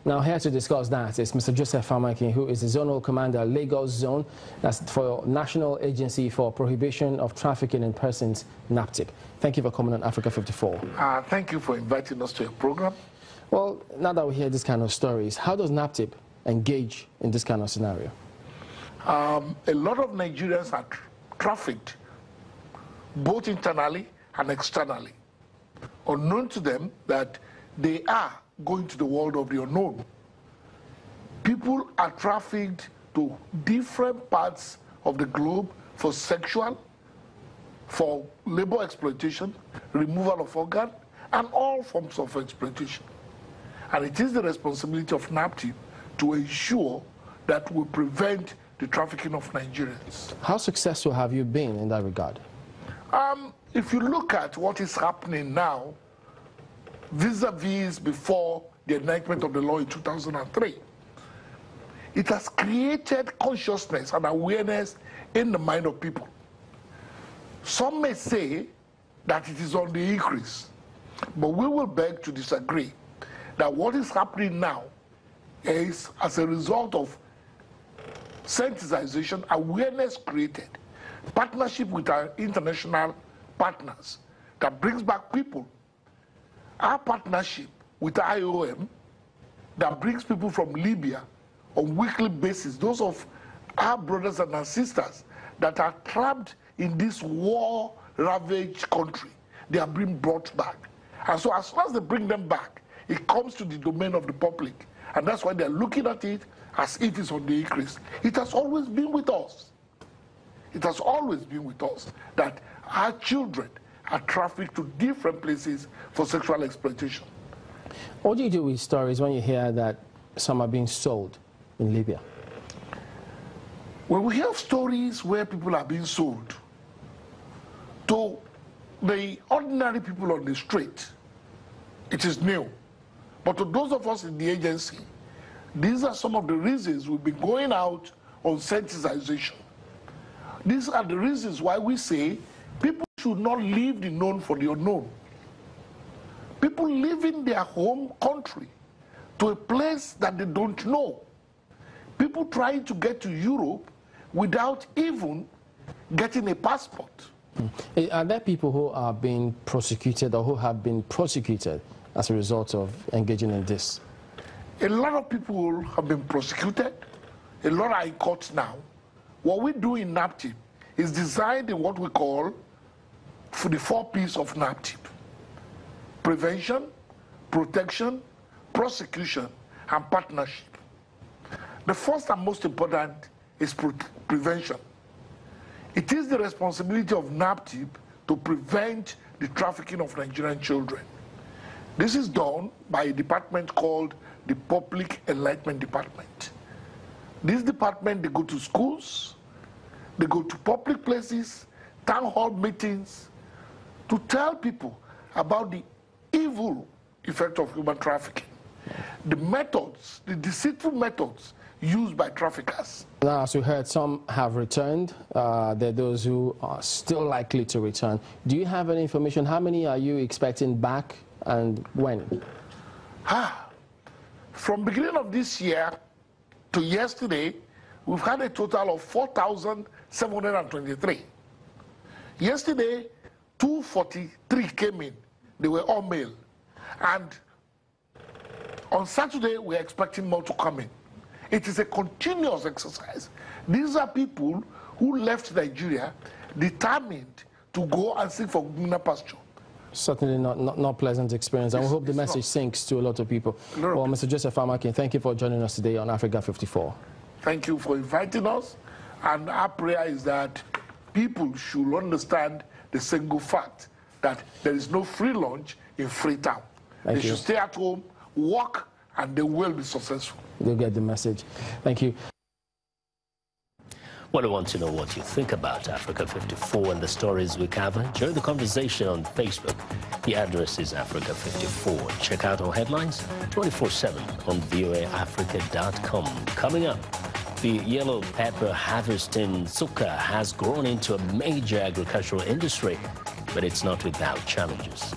Now, here to discuss that is Mr. Joseph Famaki, who is the Zonal Commander, Lagos Zone, that's for National Agency for Prohibition of Trafficking in Persons, NAPTIP. Thank you for coming on Africa 54. Thank you for inviting us to your program. Well, now that we hear this kind of stories, how does NAPTIP engage in this kind of scenario? A lot of Nigerians are trafficked, both internally and externally, unknown to them that they are going to the world of the unknown. People are trafficked to different parts of the globe for sexual, for labor exploitation, removal of organ, and all forms of exploitation. And it is the responsibility of NAPTIP to ensure that we prevent the trafficking of Nigerians. How successful have you been in that regard? If you look at what is happening now, vis-a-vis before the enactment of the law in 2003, it has created consciousness and awareness in the mind of people. Some may say that it is on the increase, but we will beg to disagree that what is happening now is as a result of sensitization, awareness created, partnership with our international partners that brings back people. Our partnership with IOM that brings people from Libya on weekly basis, those of our brothers and our sisters that are trapped in this war-ravaged country, they are being brought back. And so as soon as they bring them back, it comes to the domain of the public. And that's why they're looking at it as if it's on the increase. It has always been with us. It has always been with us that our children are trafficked to different places for sexual exploitation. What do you do with stories when you hear that some are being sold in Libya? When we hear stories where people are being sold to the ordinary people on the street, it is new. But to those of us in the agency, these are some of the reasons we've been going out on sensitization. These are the reasons why we say people should not leave the known for the unknown. People leaving their home country to a place that they don't know. People trying to get to Europe without even getting a passport. Are there people who are being prosecuted or who have been prosecuted as a result of engaging in this? A lot of people have been prosecuted. A lot are in court now. What we do in NAPTIP is designed in what we call for the 4 P's of NAPTIP: prevention, protection, prosecution, and partnership. The first and most important is prevention. It is the responsibility of NAPTIP to prevent the trafficking of Nigerian children. This is done by a department called the Public Enlightenment Department. This department, they go to schools, they go to public places, town hall meetings, to tell people about the evil effect of human trafficking, the methods, the deceitful methods used by traffickers. Now, as we heard, some have returned. There are those who are still likely to return. Do you have any information? How many are you expecting back and when? From beginning of this year to yesterday, we've had a total of 4,723. Yesterday, 243 came in. They were all male. And on Saturday, we're expecting more to come in. It is a continuous exercise. These are people who left Nigeria determined to go and seek for greener pasture. Certainly not pleasant experience. I hope the message sinks to a lot of people. Well, Mr. Joseph Famaki, thank you for joining us today on Africa 54. Thank you for inviting us. And our prayer is that people should understand the single fact that there is no free lunch in Freetown. They should stay at home, work, and they will be successful. They'll get the message. Thank you. Well, I want to know what you think about Africa 54 and the stories we cover. Join the conversation on Facebook. The address is Africa 54. Check out our headlines 24/7 on voaafrica.com. Coming up, the yellow pepper harvesting sukkah has grown into a major agricultural industry, but it's not without challenges.